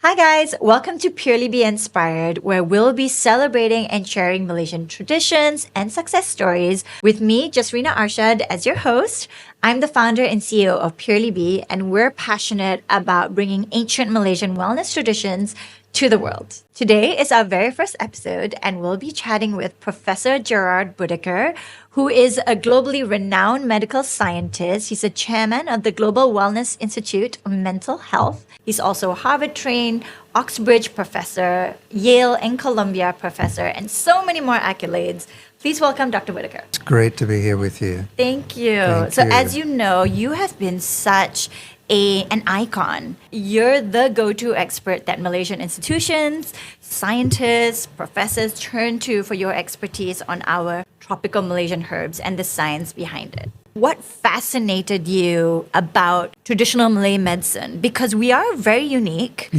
Hi guys, welcome to Purely Be Inspired, where we'll be celebrating and sharing Malaysian traditions and success stories with me, Jasrina Arshad, as your host. I'm the founder and CEO of Purely Be, and we're passionate about bringing ancient Malaysian wellness traditions to the world. Today is our very first episode, and we'll be chatting with Professor Gerard Bodeker, who is a globally renowned medical scientist. He's a chairman of the Global Wellness Institute of Mental Health. He's also a Harvard-trained Oxbridge professor, Yale and Columbia professor, and so many more accolades. Please welcome Dr. Bodeker. It's great to be here with you. Thank you. As you know, you have been such an icon. You're the go-to expert that Malaysian institutions, scientists, professors turn to for your expertise on our tropical Malaysian herbs and the science behind it. What fascinated you about traditional Malay medicine? Because we are very unique,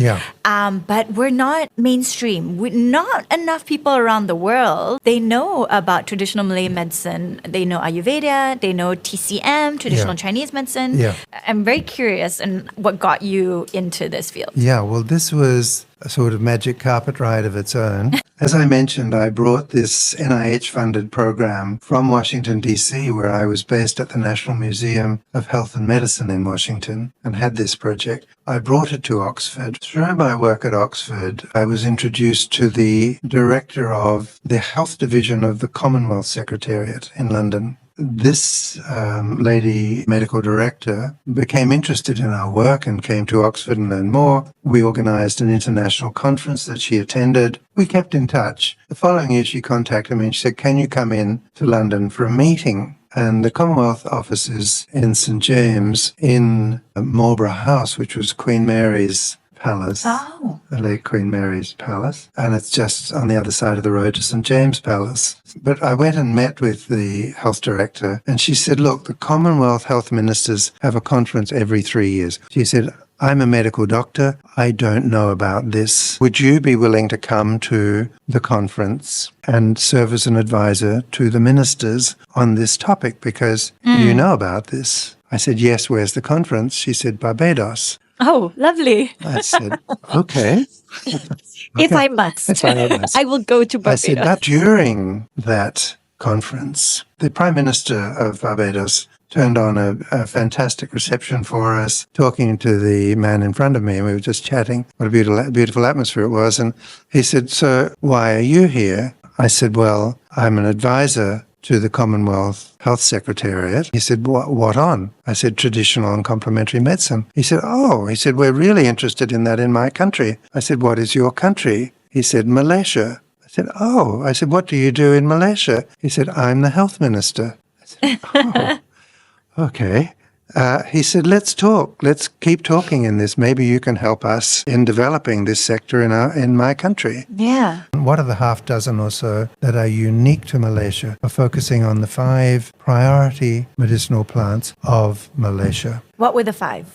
but we're not mainstream. Not enough people around the world, they know about traditional Malay medicine. They know Ayurveda, they know TCM, traditional Chinese medicine. I'm very curious in what got you into this field. Yeah, well, this was a sort of magic carpet ride of its own. As I mentioned, I brought this NIH-funded program from Washington, D.C., where I was based at the National Museum of Health and Medicine in Washington, and had this project. I brought it to Oxford. Through my work at Oxford, I was introduced to the director of the Health Division of the Commonwealth Secretariat in London. This lady, medical director, became interested in our work and came to Oxford and learned more. We organized an international conference that she attended. We kept in touch. The following year, she contacted me and she said, "Can you come in to London for a meeting?" And the Commonwealth office is in St. James in Marlborough House, which was Queen Mary's Palace, the late Queen Mary's Palace, and it's just on the other side of the road to St. James Palace. But I went and met with the health director, and she said, "Look, the Commonwealth health ministers have a conference every 3 years." She said, "I'm a medical doctor. I don't know about this. Would you be willing to come to the conference and serve as an advisor to the ministers on this topic? Because you know about this." I said, "Yes, where's the conference?" She said, "Barbados." Oh, lovely. I said, okay. If I must, I will go to Barbados. I said, but during that conference, the Prime Minister of Barbados turned on a fantastic reception for us, talking to the man in front of me, and we were just chatting. What a beautiful atmosphere it was. And he said, "So why are you here?" I said, "Well, I'm an advisor to the Commonwealth Health Secretariat." He said, "What on?" I said, "Traditional and complementary medicine." He said, "Oh," he said, "we're really interested in that in my country." I said, "What is your country?" He said, "Malaysia." I said, "Oh." I said, "What do you do in Malaysia?" He said, "I'm the health minister." I said, "Oh, okay." He said, "Let's talk. Let's keep talking in this. Maybe you can help us in developing this sector in my country." Yeah. What are the half dozen or so that are unique to Malaysia are focusing on the 5 priority medicinal plants of Malaysia. What were the 5?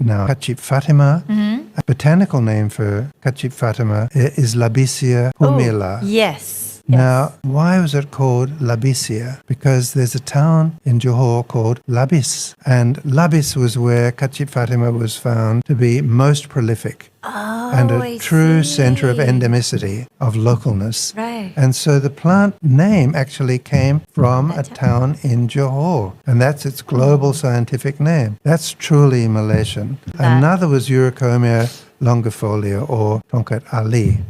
Now, Kachip Fatima, a botanical name for Kachip Fatima is Labicia humila. Yes. Now, why was it called Labicia? Because there's a town in Johor called Labis, and Labis was where Kachip Fatima was found to be most prolific. And a true center of endemicity, of localness. Right. And so the plant name actually came from a town in Johor, and that's its global scientific name. That's truly Malaysian. Another was Eurocomia longifolia, or Tongkat Ali.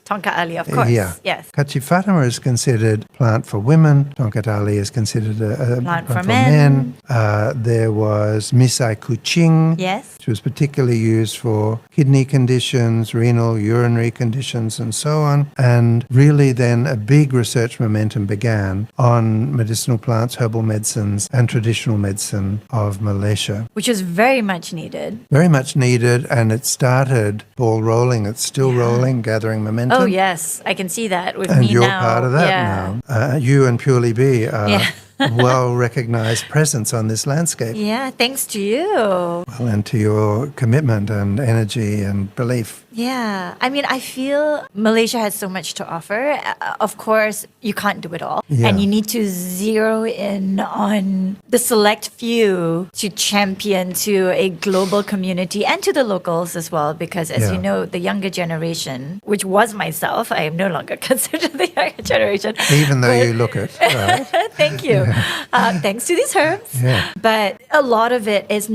Tongkat Ali, of course. Yeah. Yes. Kachip Fatima is considered plant for women. Tongkat Ali is considered a plant for men. There was Misai Kuching, which was particularly used for kidney conditions, renal, urinary conditions, and so on. And really then a big research momentum began on medicinal plants, herbal medicines, and traditional medicine of Malaysia. Which is very much needed. Very much needed, and it started ball rolling. It's still rolling, gathering momentum. Oh, yes. I can see that with and me now. And you're part of that now. You and Purely Be are well-recognized presence on this landscape. Yeah, thanks to you. Well, and to your commitment and energy and belief. Yeah, I mean, I feel Malaysia has so much to offer. Of course, you can't do it all. Yeah. And you need to zero in on the select few to champion to a global community and to the locals as well. Because as you know, the younger generation, which was myself, I am no longer considered the younger generation. Even though you look it. Right? Thank you. Thanks to these herbs. Yeah. But a lot of it is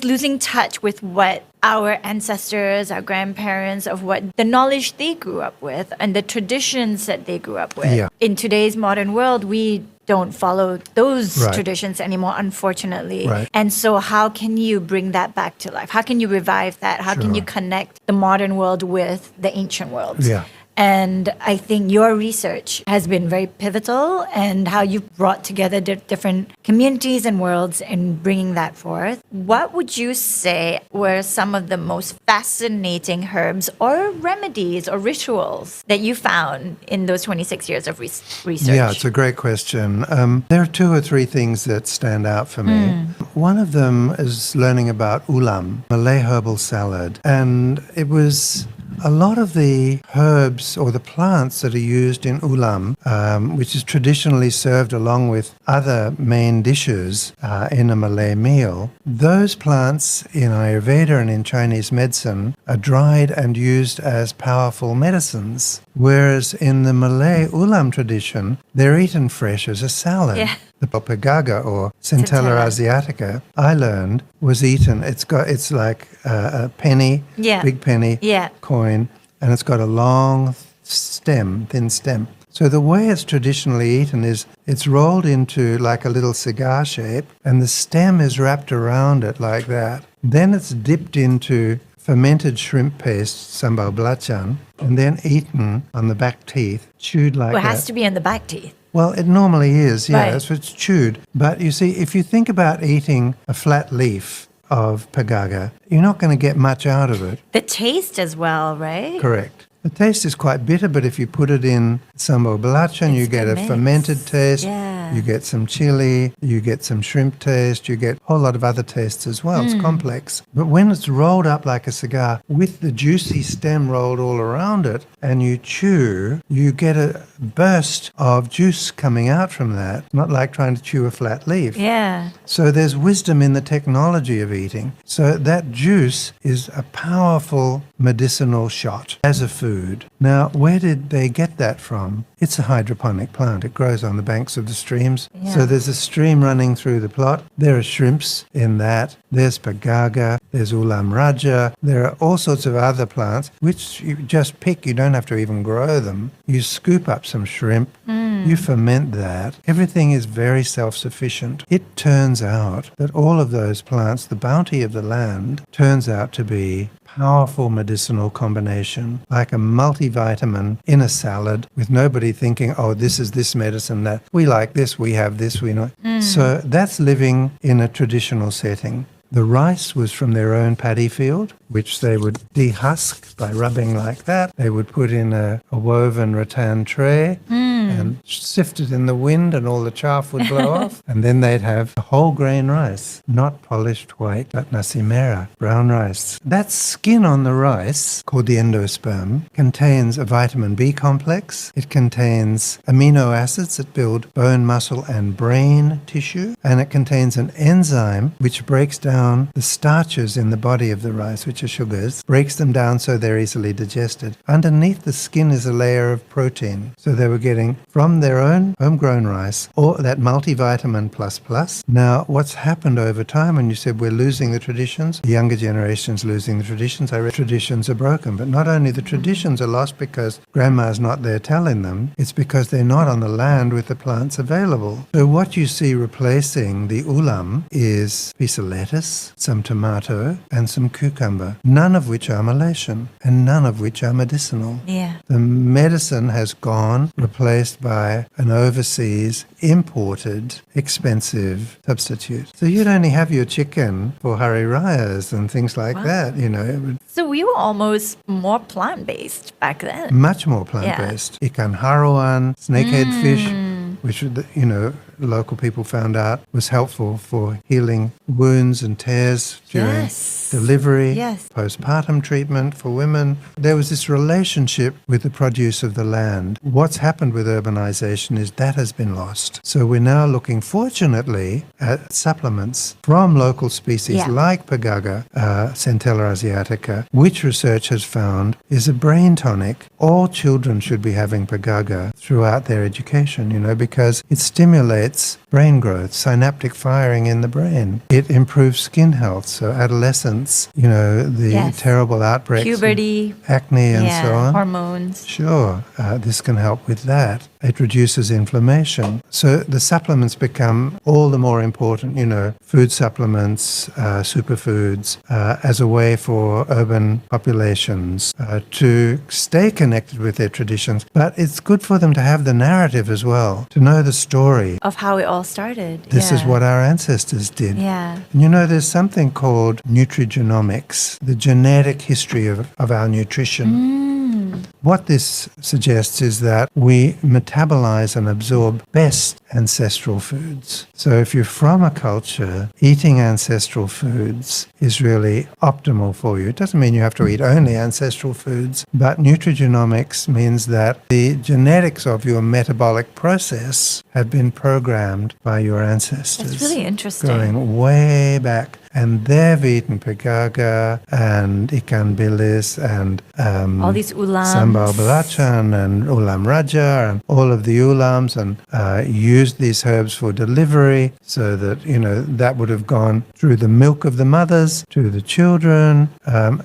losing touch with what our ancestors, our grandparents, of what the knowledge they grew up with and the traditions that they grew up with. Yeah. In today's modern world, we don't follow those Right. traditions anymore, unfortunately. Right. And so how can you bring that back to life? How can you revive that? How can you connect the modern world with the ancient world? Yeah. And I think your research has been very pivotal, and how you've brought together different communities and worlds and bringing that forth. What would you say were some of the most fascinating herbs or remedies or rituals that you found in those 26 years of research? Yeah, it's a great question. There are 2 or 3 things that stand out for me. One of them is learning about ulam, Malay herbal salad. And it was a lot of the herbs or the plants that are used in ulam, which is traditionally served along with other main dishes in a Malay meal, those plants in Ayurveda and in Chinese medicine are dried and used as powerful medicines. Whereas in the Malay ulam tradition, they're eaten fresh as a salad. Yeah. The Papaya or Centella asiatica, I learned, was eaten. It's like a penny, big penny coin, and it's got a long stem, thin stem. So the way it's traditionally eaten is it's rolled into like a little cigar shape, and the stem is wrapped around it like that. Then it's dipped into fermented shrimp paste, sambal belacan, and then eaten on the back teeth, chewed like that. It has to be in the back teeth. Well, it normally is, yeah. Right. So it's chewed. But you see, if you think about eating a flat leaf of pagaga, you're not going to get much out of it. The taste as well, right? Correct. The taste is quite bitter, but if you put it in sambal belacan, you get a fermented taste. Yeah. You get some chili, you get some shrimp taste, you get a whole lot of other tastes as well. It's complex. But when it's rolled up like a cigar with the juicy stem rolled all around it and you chew, you get a burst of juice coming out from that, not like trying to chew a flat leaf. Yeah. So there's wisdom in the technology of eating. So that juice is a powerful medicinal shot as a food. Now, where did they get that from? It's a hydroponic plant. It grows on the banks of the streams. Yeah. So there's a stream running through the plot. There are shrimps in that. There's pagaga. There's ulam raja. There are all sorts of other plants, which you just pick. You don't have to even grow them. You scoop up some shrimp. You ferment that. Everything is very self-sufficient. It turns out that all of those plants, the bounty of the land, turns out to be powerful medicinal combination, like a multivitamin in a salad with nobody thinking, oh, this is this medicine, that we like this, we have this, we know. So that's living in a traditional setting. The rice was from their own paddy field, which they would dehusk by rubbing like that. They would put in a woven rattan tray and sift it in the wind and all the chaff would blow off. And then they'd have a whole grain rice, not polished white, but nasi merah, brown rice. That skin on the rice, called the endosperm, contains a vitamin B complex. It contains amino acids that build bone, muscle, and brain tissue. And it contains an enzyme which breaks down the starches in the body of the rice, which are sugars, breaks them down so they're easily digested. Underneath the skin is a layer of protein. So they were getting from their own homegrown rice, or that multivitamin plus. Now, what's happened over time, and you said we're losing the traditions, the younger generation's losing the traditions. I read traditions are broken, but not only the traditions are lost because grandma's not there telling them, it's because they're not on the land with the plants available. So what you see replacing the ulam is a piece of lettuce, some tomato, and some cucumber, none of which are Malaysian, and none of which are medicinal. Yeah. The medicine has gone, replaced by an overseas imported expensive substitute. So you'd only have your chicken for Hari Rayas and things like that, you know. So we were almost more plant-based back then. Much more plant-based. Ikan haruan, snakehead fish, which, you know, local people found out was helpful for healing wounds and tears during Yes. delivery, Yes. postpartum treatment for women. There was this relationship with the produce of the land. What's happened with urbanization is that has been lost. So we're now looking, fortunately, at supplements from local species Yeah. like Pagaga, Centella asiatica, which research has found is a brain tonic. All children should be having Pagaga throughout their education, because it stimulates brain growth, synaptic firing in the brain. It improves skin health. So adolescence, the Yes. terrible outbreaks, Puberty, of acne and so on. hormones. Sure, this can help with that. It reduces inflammation. So the supplements become all the more important, food supplements, superfoods, as a way for urban populations to stay connected with their traditions. But it's good for them to have the narrative as well, to know the story. Of how it all started. This is what our ancestors did. Yeah. And there's something called Nutrigenomics, the genetic history of our nutrition. What this suggests is that we metabolize and absorb best ancestral foods. So if you're from a culture, eating ancestral foods is really optimal for you. It doesn't mean you have to eat only ancestral foods, but nutrigenomics means that the genetics of your metabolic process have been programmed by your ancestors. That's really interesting. Going way back. And they've eaten Pagaga and ikan bilis and all these ulams. sambal belacan and ulam raja and all of the ulams, and used these herbs for delivery, so that that would have gone through the milk of the mothers to the children.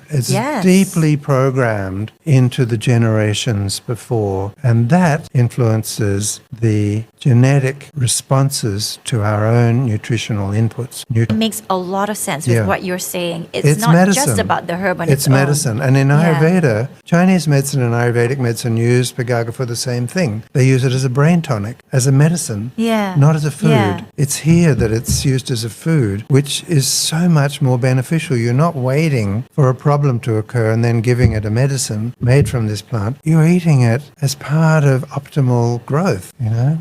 It's Yes. deeply programmed into the generations before, and that influences the genetic responses to our own nutritional inputs. It makes a lot of sense with Yeah. what you're saying. It's not medicine. just about the herb on It's its medicine. own. And in Yeah. Ayurveda, Chinese medicine and Ayurvedic medicine use Pagaga for the same thing. They use it as a brain tonic, as a medicine, Yeah. not as a food. Yeah. It's here that it's used as a food, which is so much more beneficial. You're not waiting for a problem to occur and then giving it a medicine made from this plant. You're eating it as part of optimal growth, Yeah.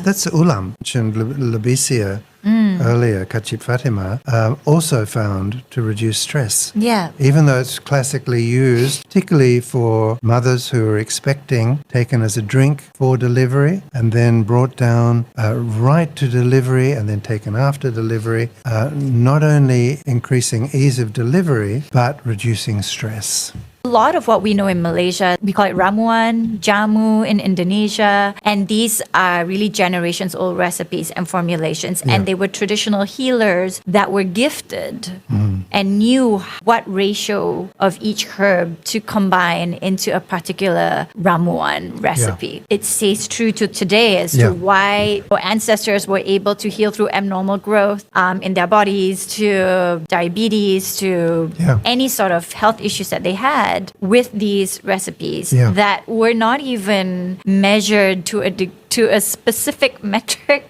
That's ulam. And Labesia earlier, Kachip Fatima, also found to reduce stress. Yeah. Even though it's classically used, particularly for mothers who are expecting, taken as a drink for delivery and then brought down right to delivery and then taken after delivery, not only increasing ease of delivery, but reducing stress. A lot of what we know in Malaysia, we call it ramuan, jamu in Indonesia, and these are really generations old recipes and formulations. Yeah. And they were traditional healers that were gifted and knew what ratio of each herb to combine into a particular ramuan recipe. It stays true to today as Yeah. to why our ancestors were able to heal through abnormal growth in their bodies, to diabetes, to Yeah. any sort of health issues that they had with these recipes Yeah. that were not even measured to a specific metric.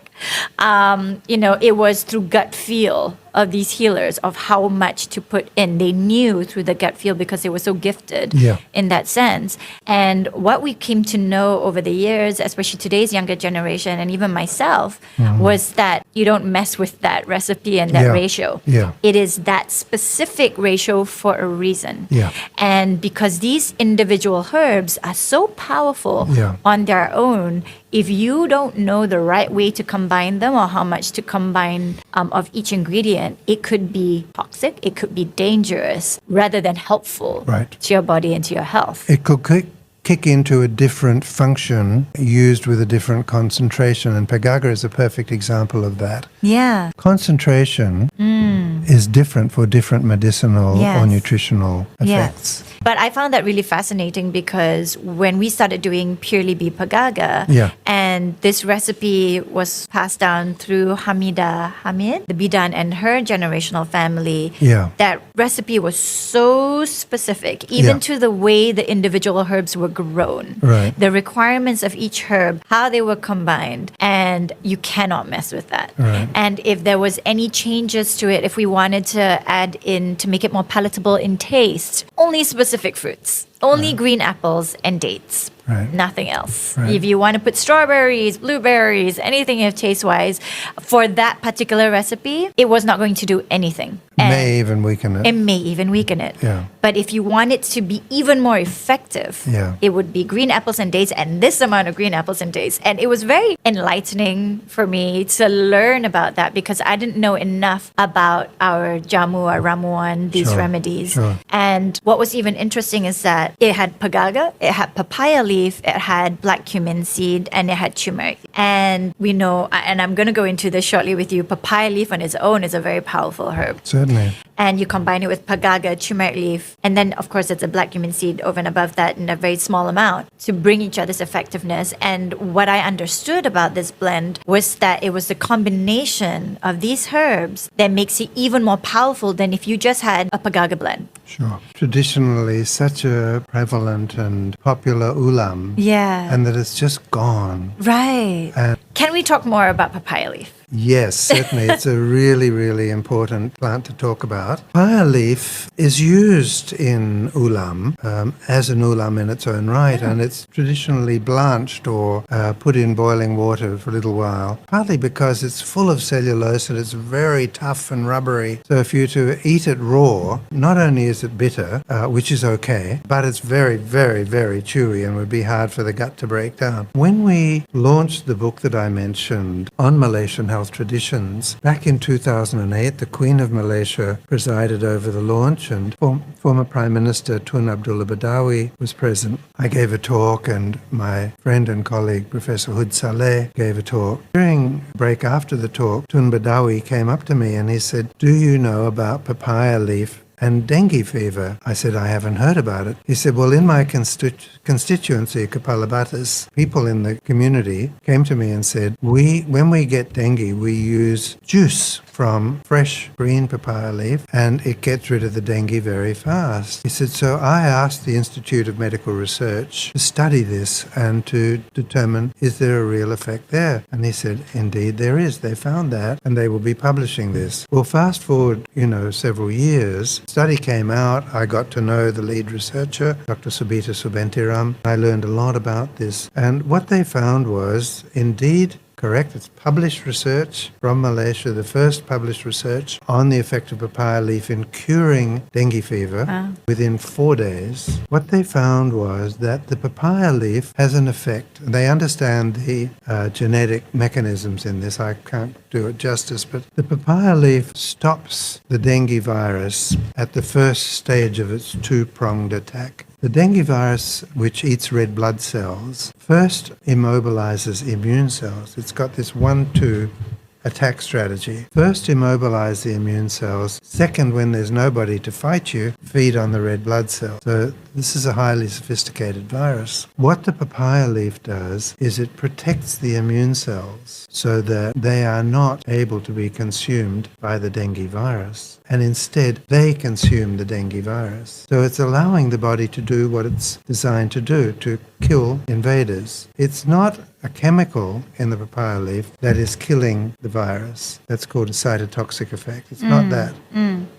It was through gut feel of these healers of how much to put in. They knew through the gut feel because they were so gifted Yeah. in that sense. And what we came to know over the years, especially today's younger generation and even myself, was that you don't mess with that recipe and that Yeah. ratio. Yeah. It is that specific ratio for a reason. Yeah. And because these individual herbs are so powerful Yeah. on their own, if you don't know the right way to combine them or how much to combine of each ingredient, it could be toxic, it could be dangerous rather than helpful Right. to your body and to your health. It could kick into a different function used with a different concentration, and Pagaga is a perfect example of that. Yeah. Concentration is different for different medicinal Yes. or nutritional effects. But I found that really fascinating because when we started doing purely bee Pagaga, Yeah. and this recipe was passed down through Hamida Hamid, the bidan and her generational family, Yeah. that recipe was so specific, even Yeah. to the way the individual herbs were grown, Right. the requirements of each herb, how they were combined, and you cannot mess with that. Right. And if there was any changes to it, if we wanted to add in to make it more palatable in taste, only specific fruits Only green apples and dates. Right. Nothing else. Right. If you want to put strawberries, blueberries, anything taste-wise, for that particular recipe, it was not going to do anything. May even weaken It it. may even weaken it. Yeah. But if you want it to be even more effective, Yeah. it would be green apples and dates and this amount of green apples and dates. And it was very enlightening for me to learn about that because I didn't know enough about our jamu, our ramuan, these Sure, remedies. sure. And what was even interesting is that it had pagaga, it had papaya leaf, it had black cumin seed, and it had turmeric. And we know, and I'm going to go into this shortly with you, papaya leaf on its own is a very powerful herb. Certainly. And you combine it with pagaga, turmeric leaf, and then of course it's a black cumin seed over and above that in a very small amount to bring each other's effectiveness. And what I understood about this blend was that it was the combination of these herbs that makes it even more powerful than if you just had a pagaga blend. Sure. Traditionally, such a prevalent and popular ulam, Yeah. and that it's just gone. Right. And Can we talk more about papaya leaf? yes, certainly. It's a really, really important plant to talk about. Papaya leaf is used in ulam as an ulam in its own right, and it's traditionally blanched or put in boiling water for a little while, partly because it's full of cellulose and it's very tough and rubbery. So if you were to eat it raw, not only is it bitter, which is okay, but it's very, very, very chewy and would be hard for the gut to break down. When we launched the book that I mentioned on Malaysian health traditions, back in 2008, the Queen of Malaysia presided over the launch and former Prime Minister Tun Abdullah Badawi was present. I gave a talk and my friend and colleague Professor Hud Saleh gave a talk. During break after the talk, Tun Badawi came up to me and he said, "Do you know about papaya leaf and dengue fever?" I said, "I haven't heard about it." He said, "Well, in my constituency, Kapalabatas, people in the community came to me and said, when we get dengue, we use juice from fresh green papaya leaf and it gets rid of the dengue very fast." He said, "So I asked the Institute of Medical Research to study this and to determine, is there a real effect there?" And he said, "Indeed there is. They found that and they will be publishing this." Well, fast forward, several years, study came out. I got to know the lead researcher, Dr. Subita Subentiram. I learned a lot about this. And what they found was, indeed, correct. It's published research from Malaysia, the first published research on the effect of papaya leaf in curing dengue fever within 4 days. What they found was that the papaya leaf has an effect. They understand the genetic mechanisms in this. I can't do it justice, but the papaya leaf stops the dengue virus at the first stage of its two-pronged attack. The dengue virus, which eats red blood cells, first immobilizes immune cells. It's got this 1-2 attack strategy. First, immobilize the immune cells. Second, when there's nobody to fight you, feed on the red blood cells. So this is a highly sophisticated virus. What the papaya leaf does is it protects the immune cells so that they are not able to be consumed by the dengue virus. And instead, they consume the dengue virus. So it's allowing the body to do what it's designed to do, to kill invaders. It's not a chemical in the papaya leaf that is killing the virus. That's called a cytotoxic effect. It's not that.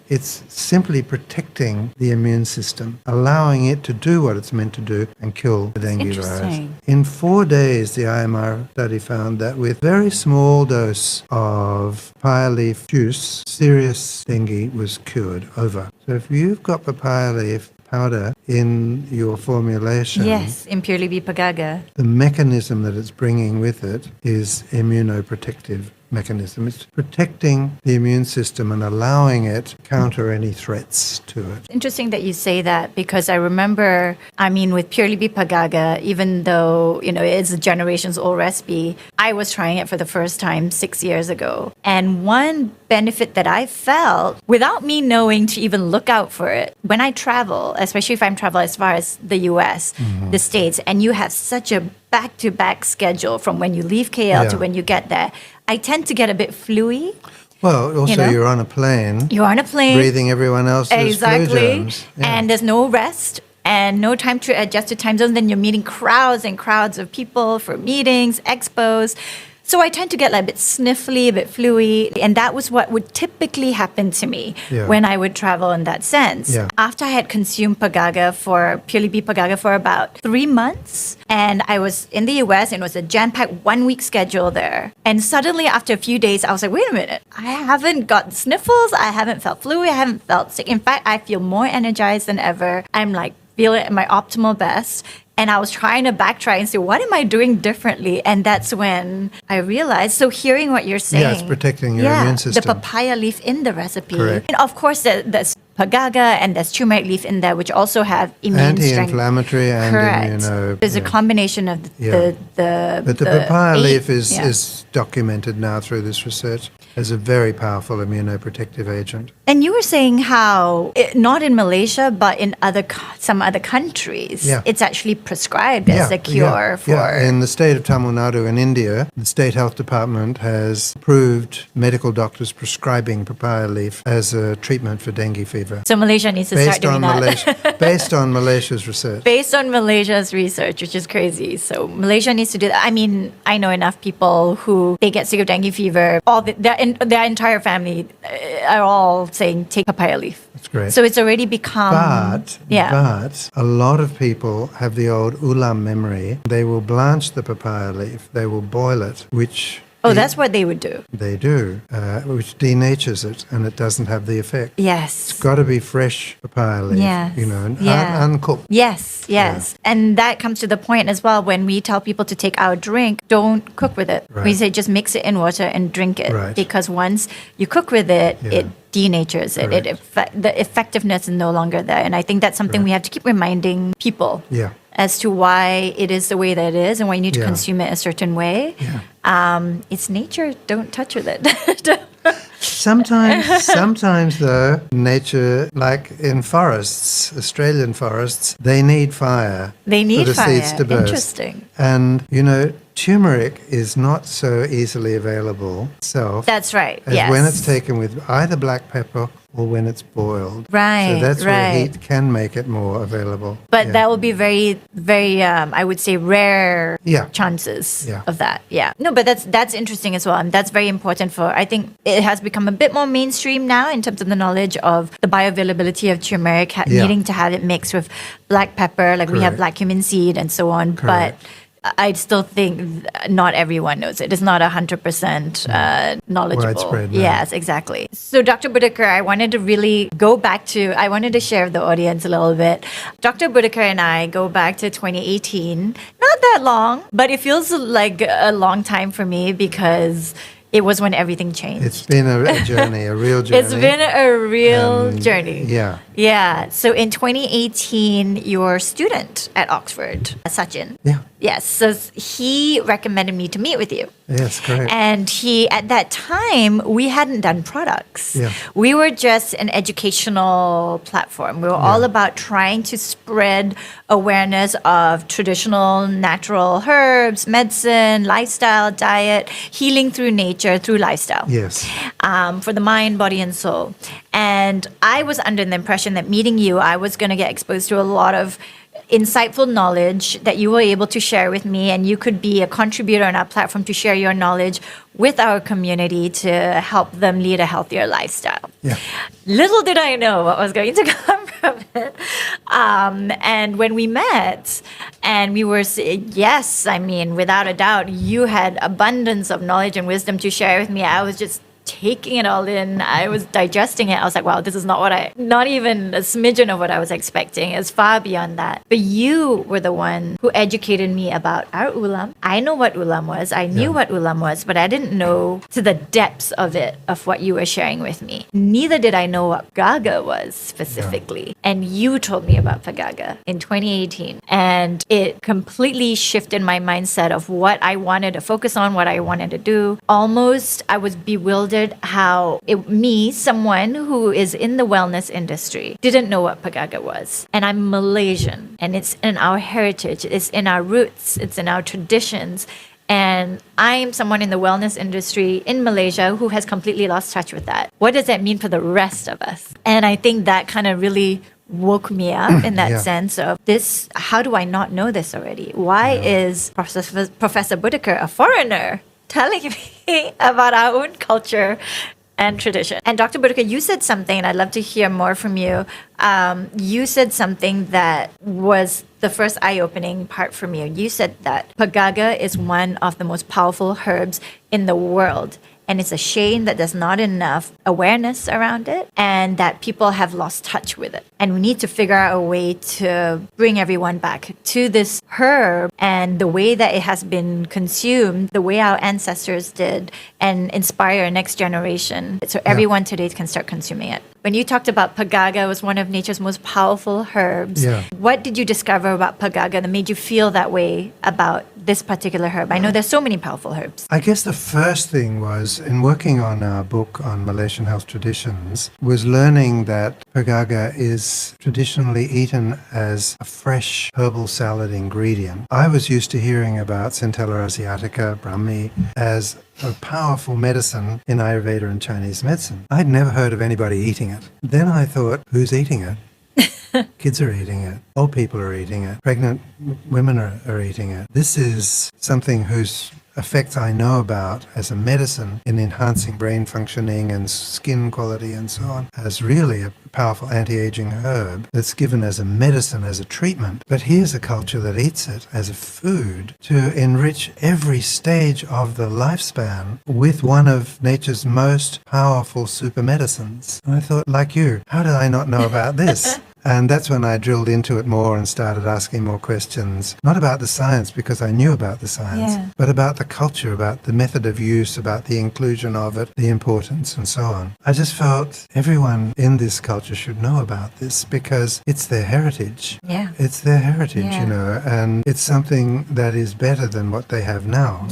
It's simply protecting the immune system, allowing it to do what it's meant to do and kill the dengue virus. In 4 days, the IMR study found that with very small dose of papaya leaf juice, serious dengue was cured over. So if you've got papaya leaf powder in your formulation, Yes, in Purely Be Pagaga. the mechanism that it's bringing with it is immunoprotective mechanism. It's protecting the immune system and allowing it to counter any threats to it. Interesting that you say that because I remember, with Purely Be Pagaga, even though, it's a generations old recipe, I was trying it for the first time 6 years ago. And one benefit that I felt without me knowing to even look out for it, when I travel, especially if I'm traveling as far as the US, the States, and you have such a back-to-back schedule from when you leave KL to when you get there, I tend to get a bit fluey. Well, also you're on a plane. You're on a plane. Breathing everyone else's flu germs. Yeah. And there's no rest and no time to adjust to time zones. Then you're meeting crowds and crowds of people for meetings, expos. So I tend to get like a bit sniffly, a bit fluey, and that was what would typically happen to me when I would travel in that sense. Yeah. After I had consumed Purely Bee Pagaga for about 3 months, and I was in the US and it was a jam-packed 1-week schedule there. And suddenly after a few days, I was like, wait a minute, I haven't got sniffles, I haven't felt fluey, I haven't felt sick. In fact, I feel more energized than ever. I'm like feeling at my optimal best. And I was trying to backtrack and say, what am I doing differently? And that's when I realized, so hearing what you're saying. Yeah, it's protecting your immune system. The papaya leaf in the recipe. Correct. And of course, there's pagaga and there's turmeric leaf in there, which also have immune strength. Anti-inflammatory and Correct. There's a combination of the But the papaya leaf is documented now through this research as a very powerful immunoprotective agent. And you were saying how, not in Malaysia, but in some other countries, it's actually prescribed as a cure for... Yeah, in the state of Tamil Nadu in India, the State Health Department has approved medical doctors prescribing papaya leaf as a treatment for dengue fever. So Malaysia needs to start doing that. Based on Malaysia's research. Based on Malaysia's research, which is crazy. So Malaysia needs to do that. I mean, I know enough people who they get sick of dengue fever. Their entire family are all saying, take papaya leaf. That's great. So it's already become... But a lot of people have the old ulam memory. They will blanch the papaya leaf. They will boil it, which... Oh, that's what they would do. They do, which denatures it, and it doesn't have the effect. Yes. It's got to be fresh papaya leaf, uncooked. Yes. And that comes to the point as well when we tell people to take our drink, don't cook with it. Right. We say just mix it in water and drink it. Right. Because once you cook with it, it denatures it. The effectiveness is no longer there. And I think that's something we have to keep reminding people. Yeah. As to why it is the way that it is and why you need to consume it a certain way. Yeah. It's nature. Don't touch with it. Sometimes though, nature, like in forests, Australian forests, they need fire. They need for the fire. seeds to burst. Interesting. And, turmeric is not so easily available itself. That's right. As when it's taken with either black pepper or when it's boiled. Right. So that's where heat can make it more available. But that will be very, very, I would say, rare chances of that. Yeah. No, but that's interesting as well. And that's very important for, I think it has become a bit more mainstream now in terms of the knowledge of the bioavailability of turmeric, needing to have it mixed with black pepper, like we have black cumin seed and so on. Correct. But I still think not everyone knows it. It's not 100% knowledgeable. Widespread. No. Yes, exactly. So Dr. Bodeker, I wanted to really I wanted to share with the audience a little bit. Dr. Bodeker and I go back to 2018. Not that long, but it feels like a long time for me because it was when everything changed. It's been a journey, a real journey. It's been a real journey. Yeah. Yeah. So in 2018, your student at Oxford, Sachin. Yeah. Yes. So he recommended me to meet with you. Yes, correct. And at that time, we hadn't done products. Yeah. We were just an educational platform. We were all about trying to spread awareness of traditional natural herbs, medicine, lifestyle, diet, healing through nature, through lifestyle. Yes. For the mind, body, and soul. And I was under the impression that meeting you, I was going to get exposed to a lot of insightful knowledge that you were able to share with me, and you could be a contributor on our platform to share your knowledge with our community to help them lead a healthier lifestyle. Yeah. Little did I know what was going to come from it. And when we met and we were, yes, I mean, without a doubt, you had abundance of knowledge and wisdom to share with me. I was just taking it all in. I was digesting it. I was like, wow, this is not even a smidgen of what I was expecting. It's far beyond that. But you were the one who educated me about our ulam. I know what ulam was. I knew what ulam was, but I didn't know to the depths of it, of what you were sharing with me. Neither did I know what gaga was specifically. And you told me about pagaga in 2018. And it completely shifted my mindset of what I wanted to focus on, what I wanted to do. Almost, I was bewildered how someone who is in the wellness industry, didn't know what pagaga was. And I'm Malaysian, and it's in our heritage, it's in our roots, it's in our traditions. And I am someone in the wellness industry in Malaysia who has completely lost touch with that. What does that mean for the rest of us? And I think that kind of really woke me up in that sense of this. How do I not know this already? Why is Professor Bodeker a foreigner telling me about our own culture and tradition. And Dr. Bodeker, you said something, and I'd love to hear more from you. You said something that was the first eye-opening part for me. You said that Pagaga is one of the most powerful herbs in the world. And it's a shame that there's not enough awareness around it and that people have lost touch with it. And we need to figure out a way to bring everyone back to this herb and the way that it has been consumed, the way our ancestors did, and inspire our next generation so everyone today can start consuming it. When you talked about Pagaga was one of nature's most powerful herbs, what did you discover about Pagaga that made you feel that way about this particular herb? I know there's so many powerful herbs. I guess the first thing was, in working on our book on Malaysian health traditions, was learning that Pagaga is traditionally eaten as a fresh herbal salad ingredient. I was used to hearing about Centella asiatica, Brahmi, as a powerful medicine in Ayurveda and Chinese medicine. I'd never heard of anybody eating it. Then I thought, who's eating it? Kids are eating it. Old people are eating it. Pregnant women are eating it. This is something whose effects I know about as a medicine in enhancing brain functioning and skin quality and so on, as really a powerful anti-aging herb that's given as a medicine, as a treatment. But here's a culture that eats it as a food to enrich every stage of the lifespan with one of nature's most powerful super medicines. And I thought, like you, how did I not know about this? And that's when I drilled into it more and started asking more questions, not about the science, because I knew about the science, but about the culture, about the method of use, about the inclusion of it, the importance, and so on. I just felt everyone in this culture should know about this because it's their heritage. It's their heritage, you know, and it's something that is better than what they have now.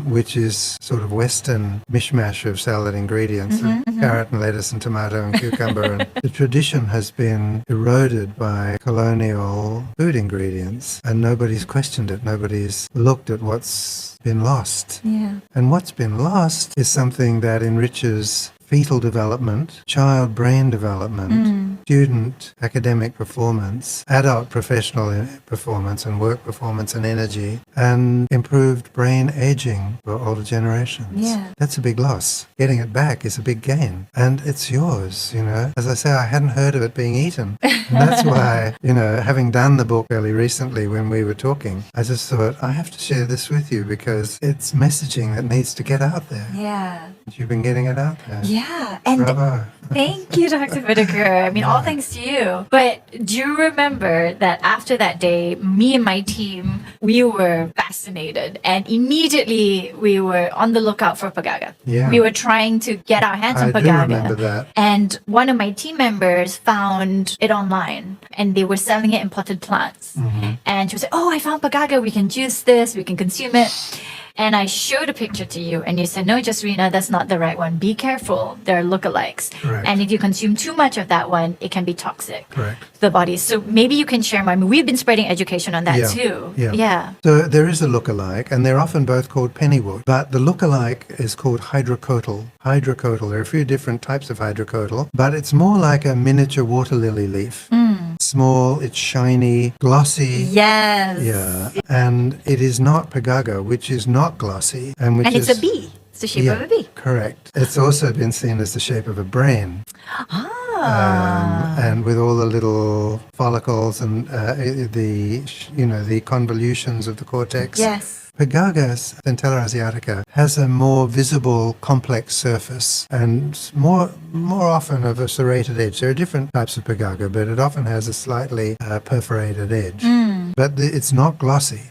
Which is sort of Western mishmash of salad ingredients, carrot and lettuce and tomato and cucumber. And the tradition has been eroded by colonial food ingredients, and nobody's questioned it. Nobody's looked at what's been lost. And what's been lost is something that enriches fetal development, child brain development, student academic performance, adult professional performance and work performance and energy, and improved brain aging for older generations. That's a big loss. Getting it back is a big gain. And it's yours, you know. As I say, I hadn't heard of it being eaten. And that's why, you know, having done the book fairly recently when we were talking, I just thought, I have to share this with you because it's messaging that needs to get out there. You've been getting it out there. And bravo. Thank you, Dr. Bodeker. I mean, all thanks to you. But do you remember that after that day, me and my team, we were fascinated. And immediately we were on the lookout for Pagaga. We were trying to get our hands on Pagaga. I do remember that. And one of my team members found it online. And they were selling it in potted plants. And she was like, oh, I found Pagaga. We can juice this. We can consume it. And I showed a picture to you and you said, no, Jasrina, that's not the right one. Be careful. There are lookalikes. And if you consume too much of that one, it can be toxic to the body. So maybe you can share more. I mean, we've been spreading education on that too. So there is a lookalike, and they're often both called pennywood. But the lookalike is called hydrocotyl. Hydrocotyl. There are a few different types of hydrocotyl, but it's more like a miniature water lily leaf. Small, it's shiny, glossy. And it is not Pagaga, which is not glossy. And it's a bee. It's the shape of a bee. Correct. It's also been seen as the shape of a brain. And with all the little follicles and the convolutions of the cortex. Pagaga, Centella asiatica, has a more visible, complex surface and more often of a serrated edge. There are different types of Pagaga, but it often has a slightly perforated edge. But it's not glossy.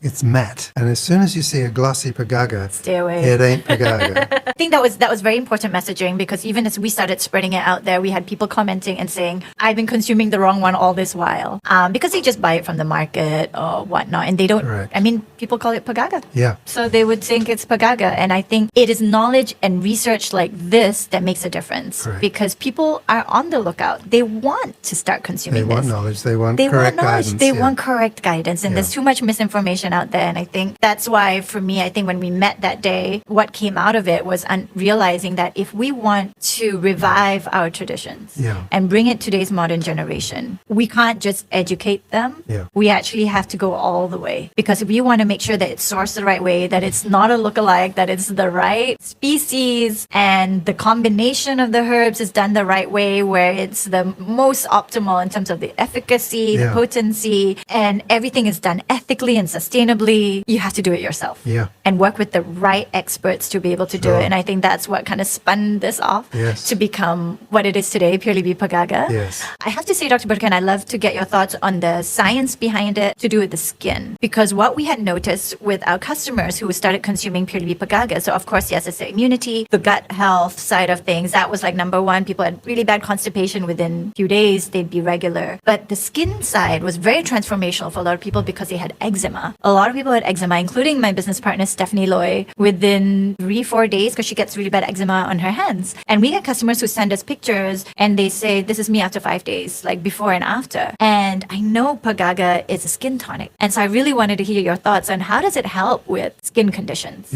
It's matte. And as soon as you see a glossy Pagaga, stay away. It ain't Pagaga. I think that was very important messaging because even as we started spreading it out there, we had people commenting and saying, I've been consuming the wrong one all this while. Because they just buy it from the market or whatnot. And they don't, I mean, people call it Pagaga. So they would think it's Pagaga. And I think it is knowledge and research like this that makes a difference. Because people are on the lookout. They want to start consuming this. They want knowledge. They want correct guidance. They want correct incorrect guidance and there's too much misinformation out there. And I think that's why, for me, I think when we met that day, what came out of it was realizing that if we want to revive our traditions and bring it to today's modern generation, we can't just educate them. We actually have to go all the way, because if we want to make sure that it's sourced the right way, that it's not a lookalike, that it's the right species, and the combination of the herbs is done the right way, where it's the most optimal in terms of the efficacy, the potency, and everything is done ethically and sustainably, you have to do it yourself. And work with the right experts to be able to do it. And I think that's what kind of spun this off to become what it is today, Purely Be Pagaga. I have to say, Dr. Bodeker, and I'd love to get your thoughts on the science behind it to do with the skin. Because what we had noticed with our customers who started consuming Purely Be Pagaga, so of course, yes, it's the immunity, the gut health side of things. That was like number one. People had really bad constipation within a few days, they'd be regular. But the skin side was very transformational for a lot of people because they had eczema. A lot of people had eczema, including my business partner, Stephanie Loy, within 3-4 days, because she gets really bad eczema on her hands. And we get customers who send us pictures and they say, this is me after 5 days, like before and after. And I know Pagaga is a skin tonic. And so I really wanted to hear your thoughts on how does it help with skin conditions?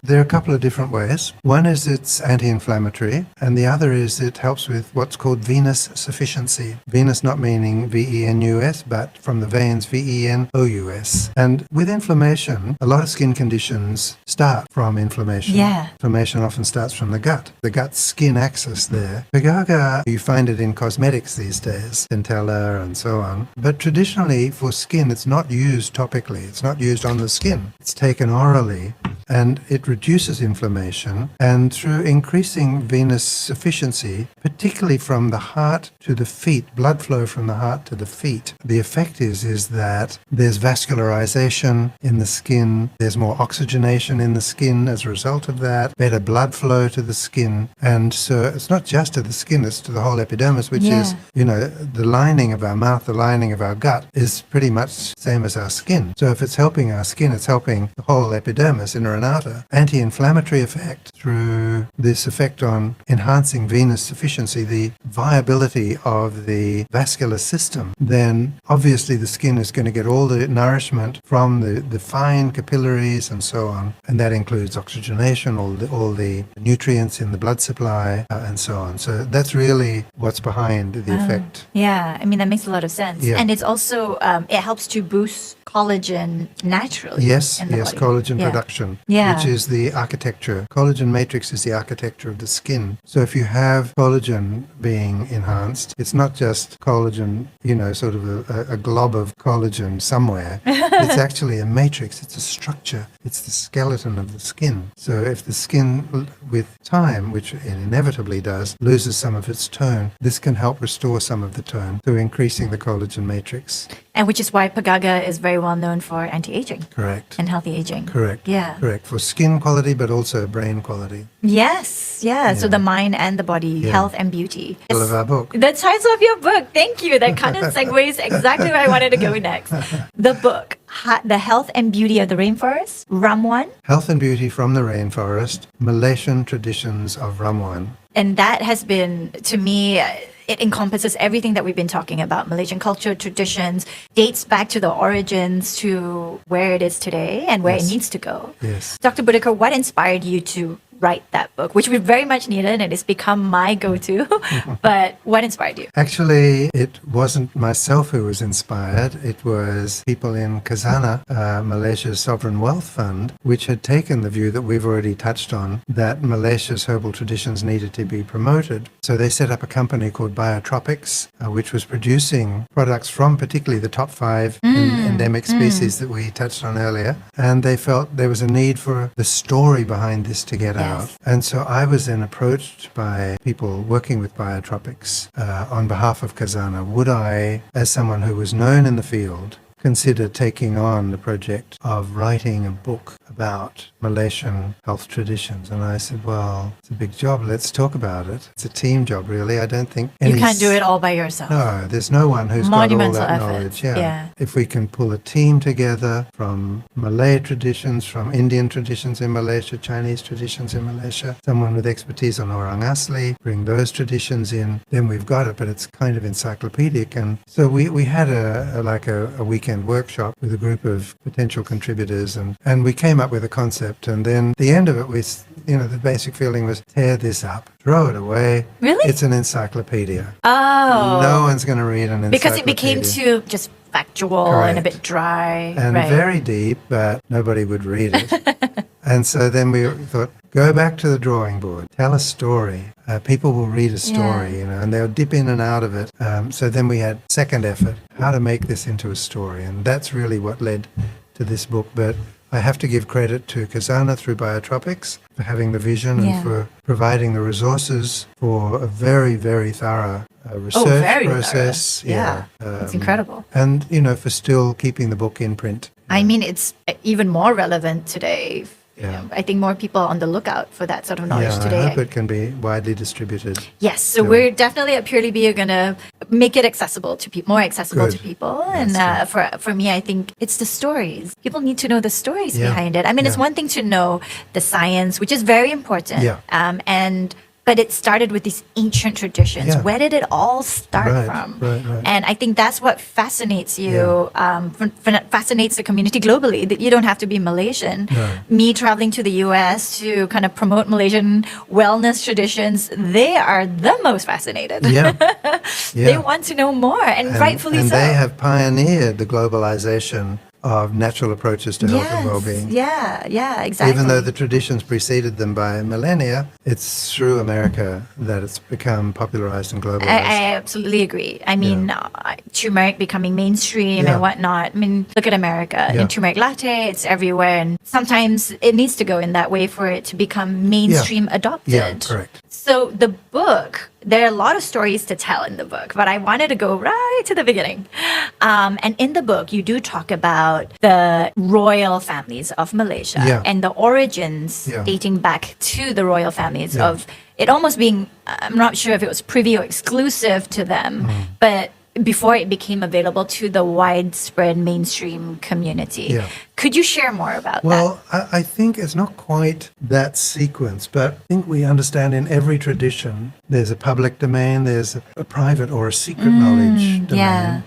There are a couple of different ways. One is it's anti-inflammatory, and the other is it helps with what's called venous sufficiency. Venous not meaning V-E-N-U-S, but from the veins, V-E-N-O-U-S. And with inflammation, a lot of skin conditions start from inflammation. Inflammation often starts from the gut skin axis there. Pagaga, you find it in cosmetics these days, centella and so on. But traditionally for skin, it's not used topically. It's not used on the skin. It's taken orally, and it reduces inflammation. And through increasing venous sufficiency, particularly from the heart to the feet, blood flow from the heart to the feet, the effect is that there's vascularization in the skin, there's more oxygenation in the skin as a result of that, better blood flow to the skin. And so it's not just to the skin, it's to the whole epidermis, which is, the lining of our mouth, the lining of our gut is pretty much same as our skin. So if it's helping our skin, it's helping the whole epidermis, inner and outer. Anti-inflammatory effect through this effect on enhancing venous sufficiency, the viability of the vascular system, then obviously the skin is going to get all the nourishment from the fine capillaries and so on. And that includes oxygenation, all the nutrients in the blood supply and so on. So that's really what's behind the effect. I mean, that makes a lot of sense. And it's also, it helps to boost collagen naturally. Yes, body. collagen production, which is the architecture. Collagen matrix is the architecture of the skin. So if you have collagen being enhanced, it's not just collagen, sort of a glob of collagen somewhere. It's actually a matrix. It's a structure. It's the skeleton of the skin. So if the skin, with time, which it inevitably does, loses some of its tone, this can help restore some of the tone through increasing the collagen matrix. And which is why Pagaga is very well known for anti-aging. Correct. And healthy aging. Correct. Correct. For skin quality, but also brain quality. Yes. So the mind and the body, health and beauty. The title of our book. The title of your book. Thank you. That kind of segues exactly where I wanted to go next. The book, The Health and Beauty of the Rainforest, Ramuan. Health and Beauty from the Rainforest, Malaysian Traditions of Ramuan. And that has been, to me, it encompasses everything that we've been talking about. Malaysian culture, traditions, dates back to the origins to where it is today and where it needs to go. Dr. Bodeker, what inspired you to write that book, which we very much needed and it's become my go-to. But what inspired you? Actually, it wasn't myself who was inspired. It was people in Khazanah, Malaysia's sovereign wealth fund, which had taken the view that we've already touched on, that Malaysia's herbal traditions needed to be promoted. So they set up a company called Biotropics, which was producing products from particularly the top 5 endemic species that we touched on earlier. And they felt there was a need for the story behind this to get out. And so I was then approached by people working with Biotropics on behalf of Khazanah. Would I, as someone who was known in the field, consider taking on the project of writing a book about Malaysian health traditions? And I said, well, it's a big job. Let's talk about it. It's a team job, really. I don't think you can't do it all by yourself. No, there's no one who's got all that knowledge. If we can pull a team together from Malay traditions, from Indian traditions in Malaysia, Chinese traditions in Malaysia, someone with expertise on Orang Asli, bring those traditions in, then we've got it. But it's kind of encyclopedic. And so we had a weekend weekend workshop with a group of potential contributors, and we came up with a concept. And then the end of it was, the basic feeling was tear this up, throw it away. Really? It's an encyclopedia. Oh. No one's going to read an encyclopedia. Because it became too just factual and a bit dry. And very deep, but nobody would read it. And so then we thought, go back to the drawing board, tell a story. People will read a story, and they'll dip in and out of it. So then we had second effort, how to make this into a story. And that's really what led to this book. But I have to give credit to Kazana through Biotropics for having the vision and for providing the resources for a very, very thorough research process. Yeah, it's incredible. And, for still keeping the book in print. I mean, it's even more relevant today. Yeah. I think more people are on the lookout for that sort of knowledge today. I hope it can be widely distributed. Yes, so we're definitely at Purely Be going to make it accessible to people, more accessible to people. And for me, I think it's the stories. People need to know the stories behind it. I mean, it's one thing to know the science, which is very important. Yeah. But it started with these ancient traditions. Yeah. Where did it all start from? Right. And I think that's what fascinates you, fascinates the community globally, that you don't have to be Malaysian. No. Me traveling to the US to kind of promote Malaysian wellness traditions, they are the most fascinated. Yeah. They want to know more, and rightfully so. And they have pioneered the globalization of natural approaches to health and well-being. Yeah, exactly. Even though the traditions preceded them by millennia, it's through America that it's become popularized and globalized. I absolutely agree. I mean, turmeric becoming mainstream and whatnot. I mean, look at America. In turmeric latte, it's everywhere. And sometimes it needs to go in that way for it to become mainstream adopted. Yeah, correct. So the book, there are a lot of stories to tell in the book, but I wanted to go right to the beginning. And in the book, you do talk about the royal families of Malaysia and the origins dating back to the royal families of it almost being, I'm not sure if it was privy or exclusive to them, but before it became available to the widespread mainstream community. Yeah. Could you share more about that? Well, I think it's not quite that sequence, but I think we understand in every tradition there's a public domain, there's a private or a secret knowledge domain.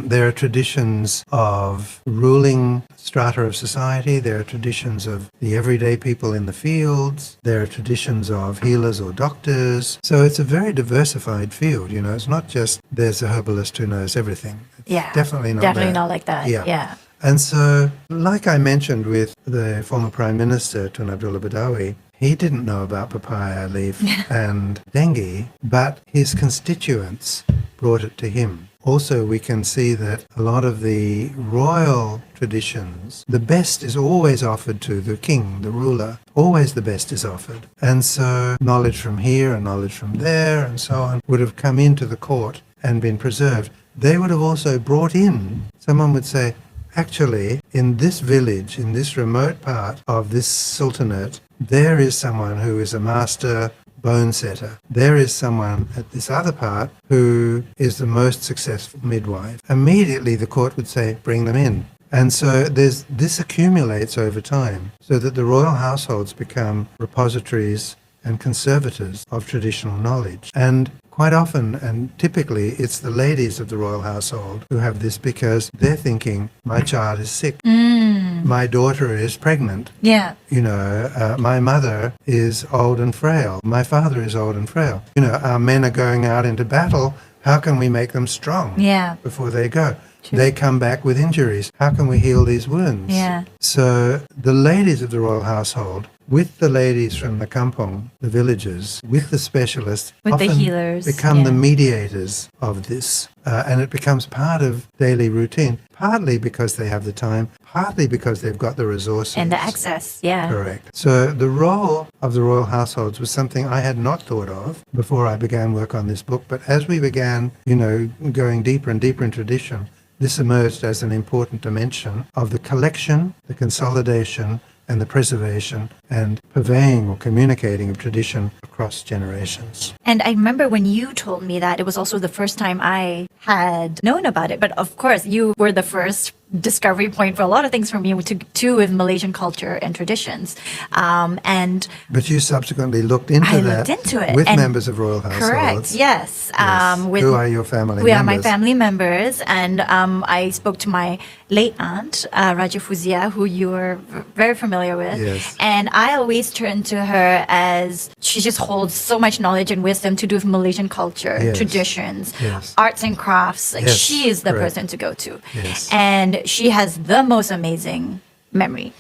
There are traditions of ruling strata of society, there are traditions of the everyday people in the fields, there are traditions of healers or doctors. So it's a very diversified field, It's not just there's a herbalist who knows everything. It's definitely not like that. Yeah. And so, like I mentioned with the former Prime Minister, Tun Abdullah Badawi, he didn't know about papaya leaf and dengue, but his constituents brought it to him. Also, we can see that a lot of the royal traditions, the best is always offered to the king, the ruler. Always the best is offered. And so knowledge from here and knowledge from there and so on would have come into the court and been preserved. They would have also brought in, someone would say, actually, in this village, in this remote part of this sultanate, there is someone who is a master bone setter. There is someone at this other part who is the most successful midwife. Immediately the court would say, bring them in. And so this accumulates over time so that the royal households become repositories and conservators of traditional knowledge. And quite often, and typically, it's the ladies of the royal household who have this because they're thinking, my child is sick. My daughter is pregnant. Yeah. My mother is old and frail. My father is old and frail. Our men are going out into battle. How can we make them strong before they go? True. They come back with injuries. How can we heal these wounds? Yeah. So the ladies of the royal household, with the ladies from the kampong, the villages, with the specialists, with often the healers, become the mediators of this. And it becomes part of daily routine, partly because they have the time, partly because they've got the resources. And the access, Correct. So the role of the royal households was something I had not thought of before I began work on this book. But as we began, going deeper and deeper in tradition, this emerged as an important dimension of the collection, the consolidation, and the preservation and purveying or communicating of tradition across generations. And I remember when you told me that, it was also the first time I had known about it. But of course, you were the first discovery point for a lot of things for me too with Malaysian culture and traditions. And But you subsequently looked into I that looked into it with and- members of royal households. Correct. Yes. Yes. With, Who are your family we members? are my family members, and I spoke to my late aunt, Raja Fuzia, who you are very familiar with. Yes. And I always turn to her as she just holds so much knowledge and wisdom to do with Malaysian culture, Yes. traditions, Yes. arts and crafts. Like Yes, she is the correct. person to go to. Yes. And she has the most amazing memory.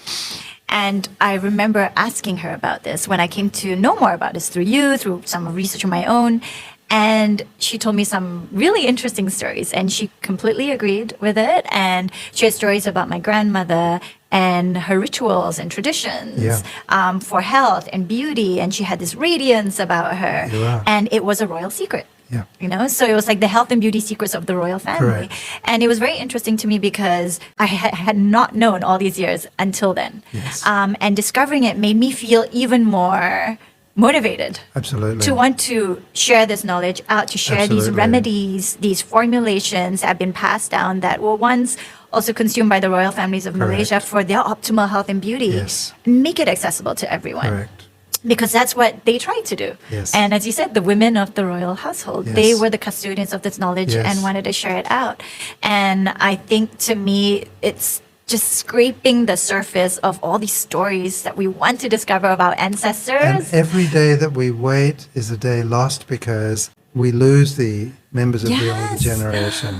And I remember asking her about this when I came to know more about this through you, through some research of my own. And she told me some really interesting stories, and she completely agreed with it. And she had stories about my grandmother and her rituals and traditions Yeah. for health and beauty. And she had this radiance about her. Yeah. And it was a royal secret. Yeah. You know, so it was like the health and beauty secrets of the royal family. Correct. And it was very interesting to me because I had not known all these years until then. Yes. And discovering it made me feel even more motivated Absolutely. to want to share this knowledge out, to share these Absolutely. remedies, these formulations that have been passed down that were once also consumed by the royal families of Correct. Malaysia for their optimal health and beauty. Yes. Make it accessible to everyone. Correct. Because that's what they tried to do. Yes. And as you said, the women of the royal household, Yes. they were the custodians of this knowledge Yes. and wanted to share it out. And I think to me, it's just scraping the surface of all these stories that we want to discover about And ancestors. every day that we wait is a day lost because we lose the members of the older Yes. generation.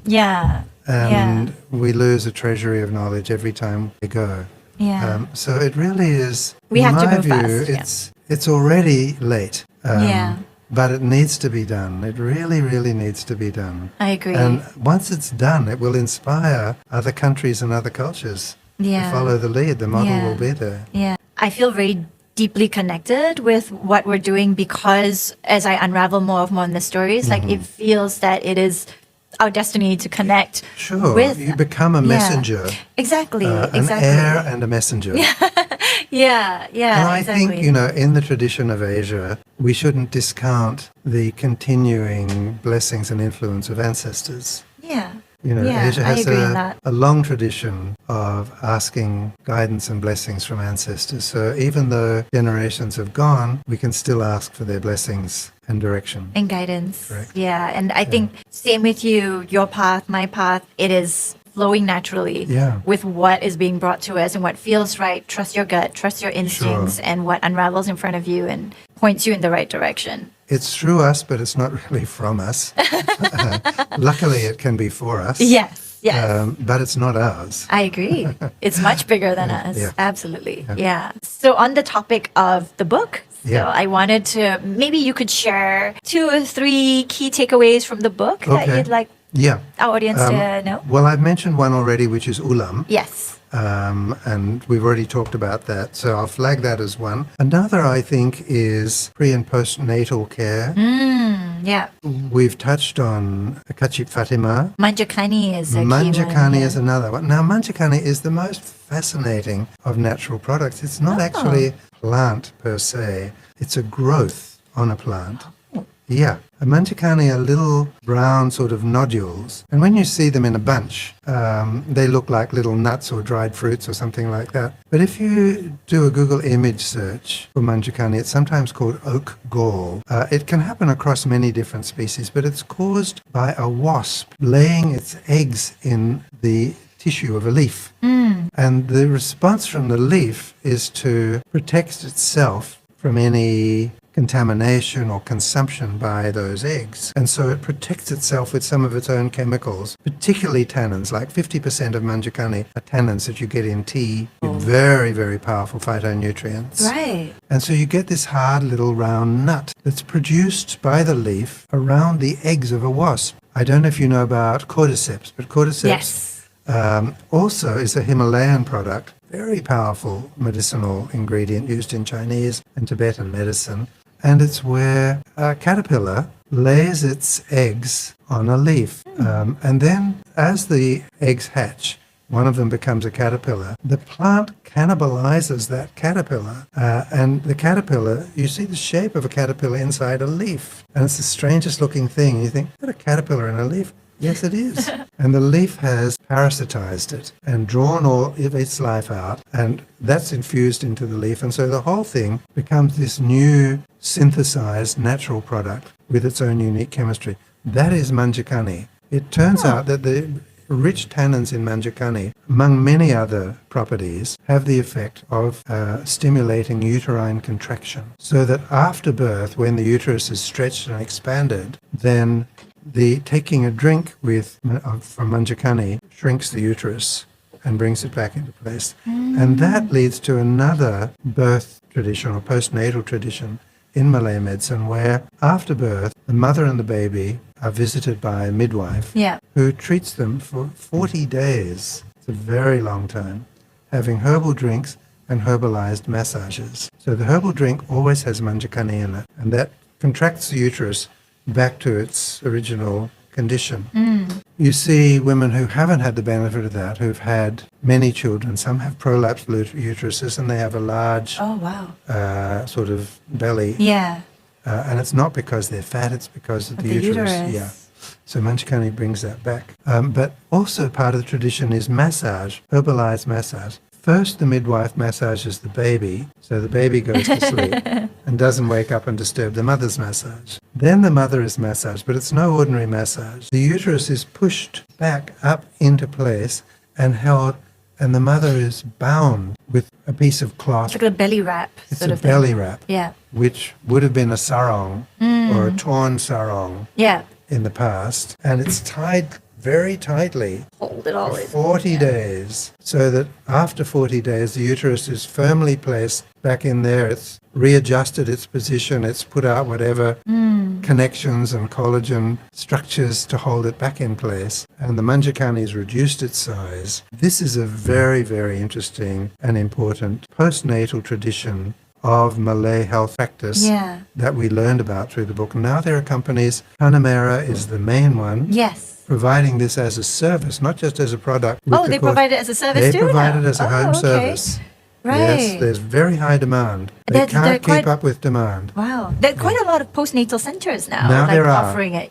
Yeah. And we lose a treasury of knowledge every time we go. Yeah. So it really is, We in have to my move view, fast, it's already late. Yeah. But it needs to be done. It really, really needs to be done. I agree. And once it's done, it will inspire other countries and other cultures Yeah. to follow the lead. The model Yeah. will be there. Yeah. I feel very deeply connected with what we're doing because as I unravel more on the stories, like it feels that it is our destiny to connect Sure, with. you become a Yeah. messenger, Exactly. an exactly. heir and a messenger. Yeah. Yeah. And I exactly. think, in the tradition of Asia, we shouldn't discount the continuing blessings and influence of ancestors. Yeah. Asia I has agree in that. a long tradition of asking guidance and blessings from ancestors. So even though generations have gone, we can still ask for their blessings and direction. And guidance. Correct. Yeah. And I think same with you, your path, my path, it is flowing naturally Yeah. with what is being brought to us and what feels right. Trust your gut, trust your instincts, and what unravels in front of you and points you in the right direction. It's through us, but it's not really from us. Luckily, it can be for us. Yes. Yes. But it's not ours. I agree. It's much bigger than us. Yeah. Absolutely. Yeah. So on the topic of the book, Yeah. I wanted to, maybe you could share 2 or 3 key takeaways from the book that Okay. you'd like Yeah. our audience to know. Well, I've mentioned one already, which is ulam. Yes. And we've already talked about that. So I'll flag that as one. Another, I think, is pre and postnatal care. Yeah. We've touched on Kachip Fatima. Manjakani is a key Manjakani one, is another one. Now, Manjakani is the most fascinating of natural products. It's not actually a plant per se. It's a growth on a plant. Yeah. A Manjakani are little brown sort of nodules. And when you see them in a bunch, they look like little nuts or dried fruits or something like that. But if you do a Google image search for Manjakani, it's sometimes called oak gall. It can happen across many different species, but it's caused by a wasp laying its eggs in the tissue of a leaf. And the response from the leaf is to protect itself from any contamination or consumption by those eggs. And so it protects itself with some of its own chemicals, particularly tannins. Like 50% of Manjakani are tannins that you get in tea, very, very powerful phytonutrients. Right. And so you get this hard little round nut that's produced by the leaf around the eggs of a wasp. I don't know if you know about cordyceps, but cordyceps Yes. also is a Himalayan product, very powerful medicinal ingredient used in Chinese and Tibetan medicine. And it's where a caterpillar lays its eggs on a leaf. And then as the eggs hatch, one of them becomes a caterpillar. The plant cannibalizes that caterpillar. And the caterpillar, you see the shape of a caterpillar inside a leaf. And it's the strangest looking thing. You think, is that a caterpillar in a leaf? Yes, it is. And the leaf has parasitized it and drawn all of its life out, and that's infused into the leaf. And so the whole thing becomes this new synthesized natural product with its own unique chemistry. That is manjakani. It turns out that the rich tannins in manjakani, among many other properties, have the effect of stimulating uterine contraction. So that after birth, when the uterus is stretched and expanded, then taking a drink from manjakani shrinks the uterus and brings it back into place. And that leads to another birth tradition or postnatal tradition in Malay medicine where after birth, the mother and the baby are visited by a midwife who treats them for 40 days. It's a very long time, having herbal drinks and herbalized massages. So the herbal drink always has manjakani in it, and that contracts the uterus back to its original condition. You see women who haven't had the benefit of that, who've had many children. Some have prolapsed uteruses and they have a large sort of belly. And it's not because they're fat, it's because of the uterus. So manjakani brings that back. But also part of the tradition is massage, herbalized massage. First, the midwife massages the baby, so the baby goes to sleep and doesn't wake up and disturb the mother's massage. Then the mother is massaged, but it's no ordinary massage. The uterus is pushed back up into place and held, and the mother is bound with a piece of cloth. It's like a belly wrap. It's a belly wrap, which would have been a sarong or a torn sarong in the past, and it's tied very tightly Hold it all for 40 days, so that after 40 days the uterus is firmly placed back in there. It's readjusted its position, it's put out whatever connections and collagen structures to hold it back in place, and the manjakani has reduced its size. This is a very, very interesting and important postnatal tradition of Malay health practice that we learned about through the book. Now there are companies, Panamera is the main one, providing this as a service, not just as a product. They provide it as a service too? They provide it as a home service. Right. Yes, there's very high demand. They can't keep up with demand. Wow. There are quite a lot of postnatal centers now, now like there are. offering it.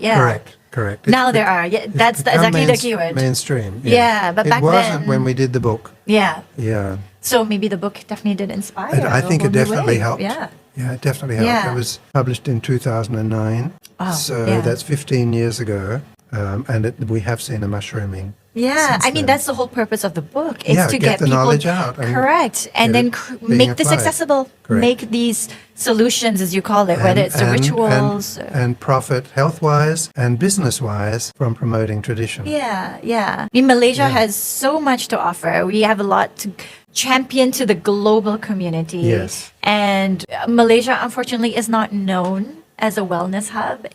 Correct. Now there are. That's exactly the keyword. Mainstream. But back then... It wasn't when we did the book. Yeah. Yeah. So maybe the book definitely did inspire. I think it definitely helped. Yeah, it definitely helped. It was published in 2009. That's 15 years ago. And we have seen a mushrooming. I mean, that's the whole purpose of the book, is to get the people knowledge out. Correct. And then make this accessible. Correct. Make these solutions, as you call it, whether it's the rituals. And profit health-wise and business-wise from promoting tradition. I mean, Malaysia has so much to offer. We have a lot to champion to the global community. Yes. And Malaysia, unfortunately, is not known as a wellness hub.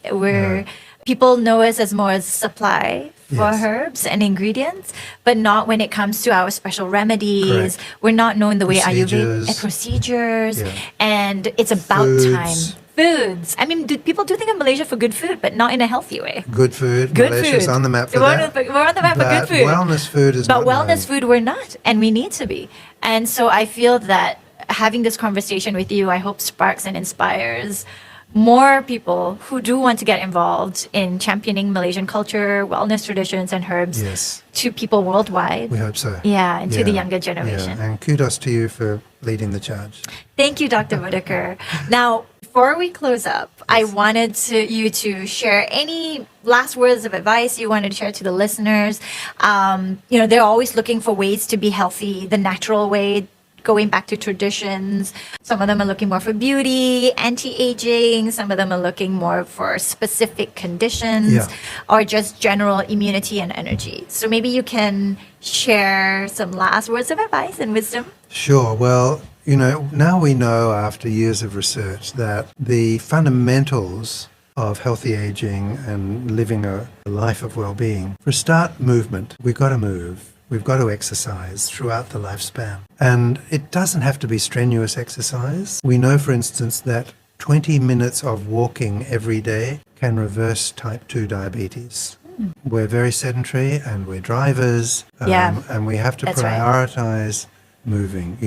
People know us as more as supply for herbs and ingredients, but not when it comes to our special remedies. Correct. We're not known the way Ayurveda and procedures. And it's about time. Foods. I mean, people do think of Malaysia for good food, but not in a healthy way. Good food. Malaysia's on the map for that. We're on the map for good food. Wellness food is But wellness food we're not, and we need to be. And so I feel that having this conversation with you, I hope sparks and inspires more people who do want to get involved in championing Malaysian culture, wellness traditions, and herbs to people worldwide. We hope so. And to the younger generation. And kudos to you for leading the charge. Thank you, Dr. Bodeker. Now, before we close up, I wanted you to share any last words of advice you wanted to share to the listeners. They're always looking for ways to be healthy, the natural way, going back to traditions. Some of them are looking more for beauty, anti-aging. Some of them are looking more for specific conditions or just general immunity and energy. So maybe you can share some last words of advice and wisdom. Sure. Well, now we know after years of research that the fundamentals of healthy aging and living a life of well-being, for a start, movement. We've got to move. We've got to exercise throughout the lifespan. And it doesn't have to be strenuous exercise. We know, for instance, that 20 minutes of walking every day can reverse type 2 diabetes. We're very sedentary and we're drivers. And we have to prioritize moving,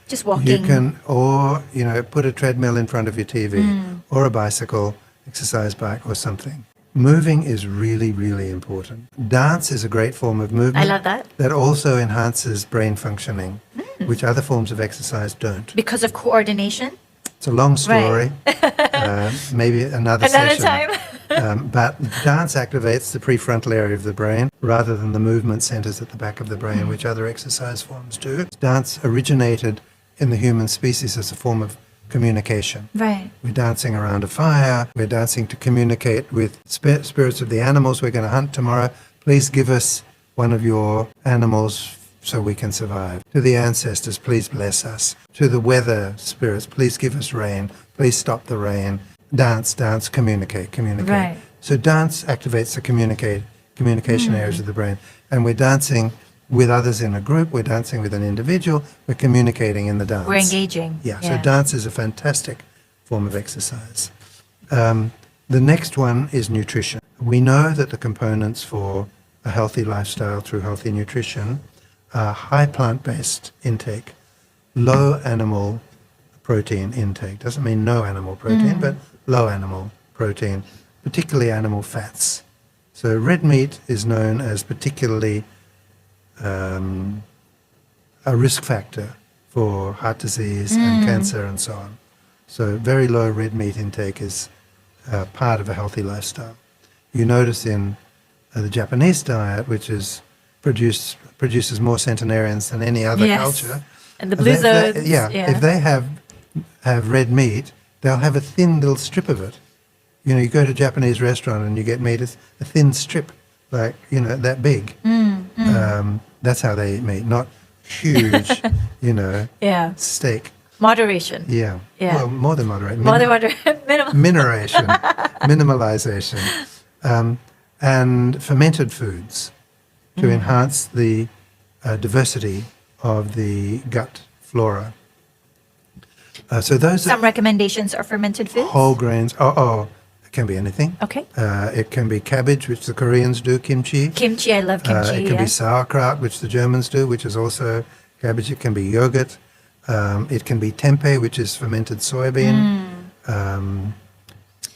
Just walking. You can, or, put a treadmill in front of your TV or a bicycle, exercise bike or something. moving is really, really important. Dance is a great form of movement. I love that. That also enhances brain functioning, which other forms of exercise don't. Because of coordination? It's a long story, maybe another session. time. But dance activates the prefrontal area of the brain rather than the movement centers at the back of the brain, which other exercise forms do. Dance originated in the human species as a form of communication. Right. We're dancing around a fire. We're dancing to communicate with spirits of the animals we're going to hunt tomorrow. Please give us one of your animals so we can survive. To the ancestors, please bless us. To the weather spirits, please give us rain. Please stop the rain. Dance, dance, communicate. Right. So dance activates the communication areas of the brain. And we're dancing with others in a group. We're dancing with an individual. We're communicating in the dance. We're engaging. Yeah, so dance is a fantastic form of exercise. The next one is nutrition. We know that the components for a healthy lifestyle through healthy nutrition are high plant-based intake, low animal protein intake. Doesn't mean no animal protein, but low animal protein, particularly animal fats. So red meat is known as particularly a risk factor for heart disease and cancer and so on. So very low red meat intake is part of a healthy lifestyle. You notice in the Japanese diet, which is produces more centenarians than any other culture. And the blue zones. If they have red meat, they'll have a thin little strip of it. You know, you go to a Japanese restaurant and you get meat, it's a thin strip, like, you know, that big. That's how they eat meat, not huge, you know, steak. Moderation. Yeah. Well, more than moderate. Minimal. Minimalization. And fermented foods to enhance the diversity of the gut flora. So those Some recommendations are fermented foods? whole grains. It can be anything. Okay. It can be cabbage, which the Koreans do, kimchi. Kimchi, I love kimchi. It can be sauerkraut, which the Germans do, which is also cabbage. It can be yogurt. It can be tempeh, which is fermented soybean.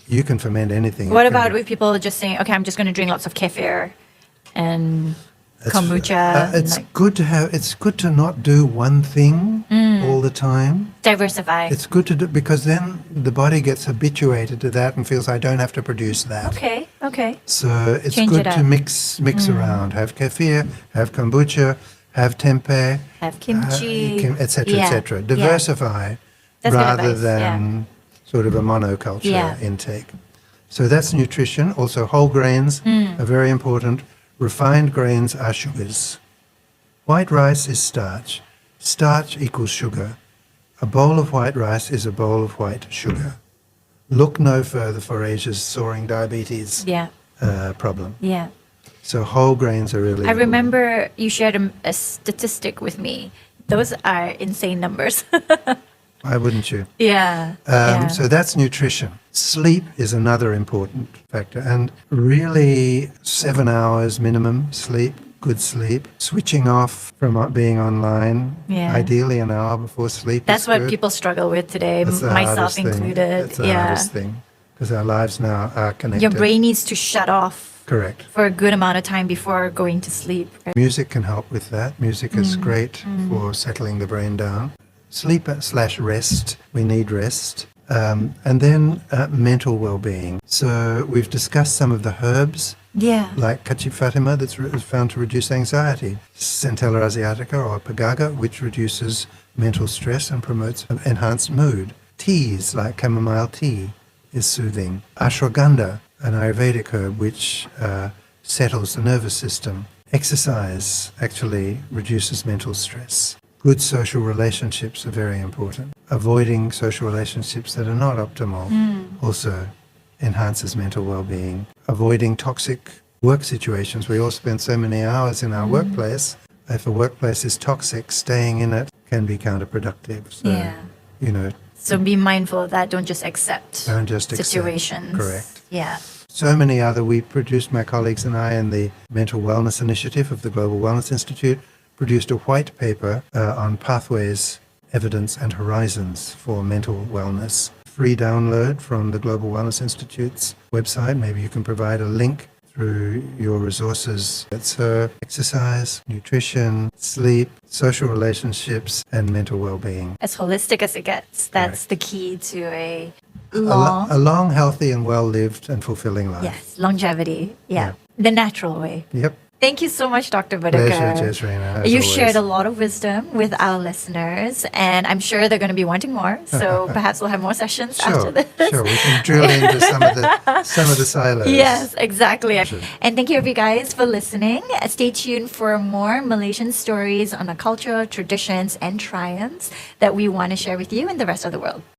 You can ferment anything. What about with people just saying, okay, I'm just going to drink lots of kefir and kombucha? It's good to not do one thing all the time. Diversify. It's good to do, because then the body gets habituated to that and feels I don't have to produce that. Okay. So it's Change good it to up. mix around. Have kefir, have kombucha, have tempeh, Have kimchi. etc., etc. Diversify That's good rather advice, than sort of a monoculture Yeah. intake. So that's nutrition. Also, whole grains are very important. Refined grains are sugars. White rice is starch. Starch equals sugar. A bowl of white rice is a bowl of white sugar. Look no further for Asia's soaring diabetes problem. Yeah. So whole grains are really I important. remember you shared a statistic with me. Those are insane numbers. Why wouldn't you? Yeah. So that's nutrition. Sleep is another important factor, and really 7 hours minimum sleep, good sleep. Switching off from being online, ideally an hour before sleep. That's is what good. people struggle with today, That's the myself hardest thing. included. That's the hardest thing, because our lives now are connected. Your brain needs to shut off Correct. for a good amount of time before going to sleep. Right? Music can help with that. Music is great for settling the brain down. Sleep/rest. We need rest. And then mental well-being. So we've discussed some of the herbs, like Kachip Fatima, that's found to reduce anxiety. Centella asiatica or Pagaga, which reduces mental stress and promotes enhanced mood. Teas like chamomile tea is soothing. Ashwagandha, an Ayurvedic herb which settles the nervous system. Exercise actually reduces mental stress. Good social relationships are very important. Avoiding social relationships that are not optimal also enhances mental well-being. Avoiding toxic work situations. We all spend so many hours in our workplace. If a workplace is toxic, staying in it can be counterproductive. So, you know, So be mindful of that. Don't just accept don't just situations. accept. Correct. Yeah. So many other, we produced, my colleagues and I, in the Mental Wellness Initiative of the Global Wellness Institute, produced a white paper on pathways, evidence and horizons for mental wellness. free download from the Global Wellness Institute's website. Maybe you can provide a link through your resources. It's exercise, nutrition, sleep, social relationships, and mental well-being. As holistic as it gets. That's the key to a A long, long, healthy, and well-lived and fulfilling life. yes, longevity. Yeah. The natural way. Yep. Thank you so much, Dr. Bodeker. Pleasure, Jazrina, as You always. shared a lot of wisdom with our listeners, and I'm sure they're going to be wanting more. So perhaps we'll have more sessions after this. Sure, we can drill into some of the silos. Yes, exactly. Sure. And thank you, you guys, for listening. Stay tuned for more Malaysian stories on our culture, traditions, and triumphs that we want to share with you and the rest of the world.